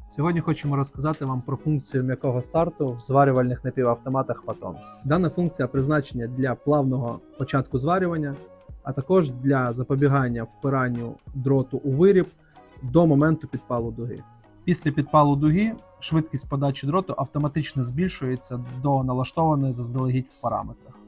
Сьогодні хочемо розказати вам про функцію м'якого старту в зварювальних напівавтоматах Патон. Дана функція призначена для плавного початку зварювання, а також для запобігання впиранню дроту у виріб до моменту підпалу дуги. Після підпалу дуги швидкість подачі дроту автоматично збільшується до налаштованої заздалегідь в параметрах.